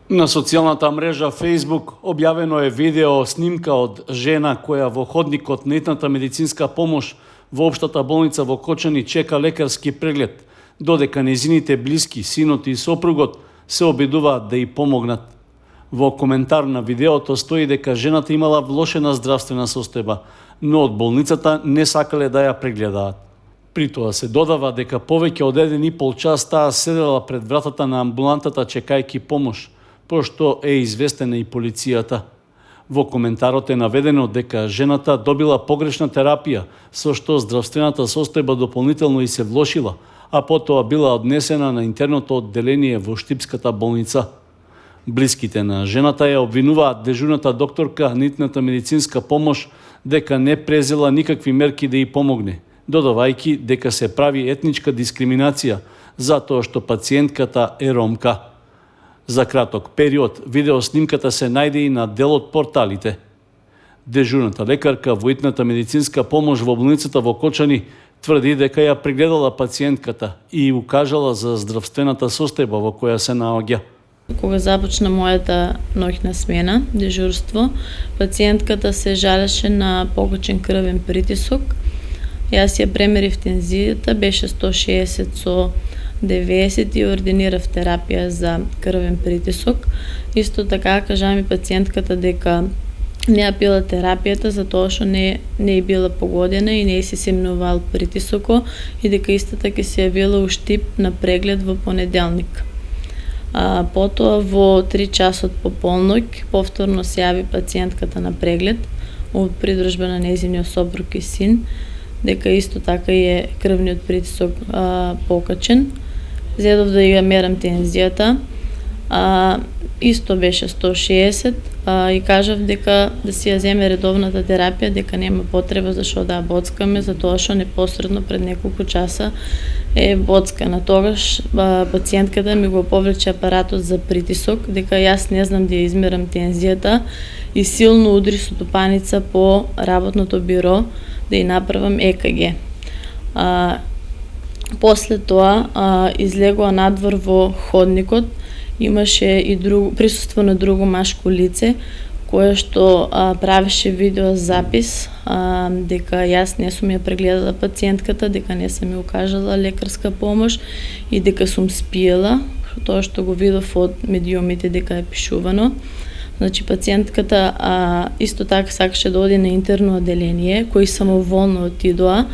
На социјалната мрежа Facebook објавено е видео снимка од жена која во ходникот на итната медицинска помош во општата болница во Кочани чека лекарски преглед, додека нејзините блиски, синот и сопругот се обидуваат да ја помогнат. Во коментар на видеото стои дека жената имала влошена здравствена состојба, но од болницата не сакале да ја прегледаат. При тоа се додава дека повеќе од 1,5 час таа седела пред вратата на амбулантата чекајќи помош, пошто е известена и полицијата. Во коментарот е наведено дека жената добила погрешна терапија, со што здравствената состојба дополнително и се влошила, а потоа била однесена на интерното одделение во Штипската болница. Блиските на жената ја обвинуваат дежурната докторка на итната медицинска помош дека не презела никакви мерки да ја помогне, додавајќи дека се прави етничка дискриминација затоа што пациентката е ромка. За краток период, видеоснимката се најде и на дел од порталите. Дежурната лекарка во итната медицинска помош во болницата во Кочани тврди дека ја прегледала пациентката и укажала за здравствената состојба во која се наоѓа. Кога започна мојата ноќна смена, дежурство, пациентката се жалеше на покачен крвен притисок. Јас ја премерив тензијата, беше 160 со 90 и ординирав терапија за крвен притисок. Исто така кажа ми пациентката дека не ја пила терапијата затоа што не е била погодена и не се семнувал притисоко и дека истата ќе се јавила у Штип на преглед во понеделник. Потоа во 3 часот по полноќ повторно се јави пациентката на преглед од придружба на нејзиниот сопруг и син, дека исто така е крвниот притисок покачен. Зедов да ја мерам тензијата, исто беше 160 и кажав дека да си ја земе редовната терапија, дека нема потреба зашто да ја боцкаме, затоа што непосредно пред неколку часа е боцкана. Тогаш пациентката ми го повлече апаратот за притисок, дека јас не знам да ја измерам тензијата и силно удри со тупаница по работното биро да ја направам ЕКГ. После тоа излегува надвор во ходникот, имаше и присуство на друго машко лице кое што правеше видеозапис дека јас не сум ја прегледала пациентката, дека не сум ја укажала лекарска помош и дека сум спиела, тоа што го видов од медиумите дека е пишувано. Значи пациентката исто така сакаше да оди на интерно одделение, кои самоволно отидоа,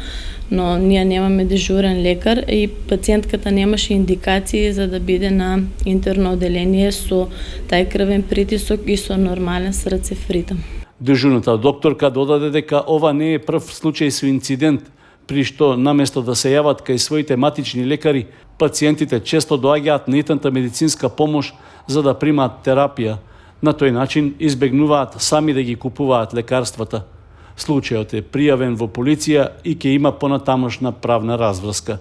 но ние немаме дежурен лекар и пациентката немаше индикации за да биде на интерно одделение со тај крвен притисок и со нормален срцев ритм. Дежурната докторка додаде дека ова не е прв случај со инцидент, при што наместо да се јават кај своите матични лекари, пациентите често доаѓаат на итната медицинска помош за да примаат терапија. На тој начин избегнуваат сами да ги купуваат лекарствата. Случајот е пријавен во полиција и ќе има понатамошна правна разврска.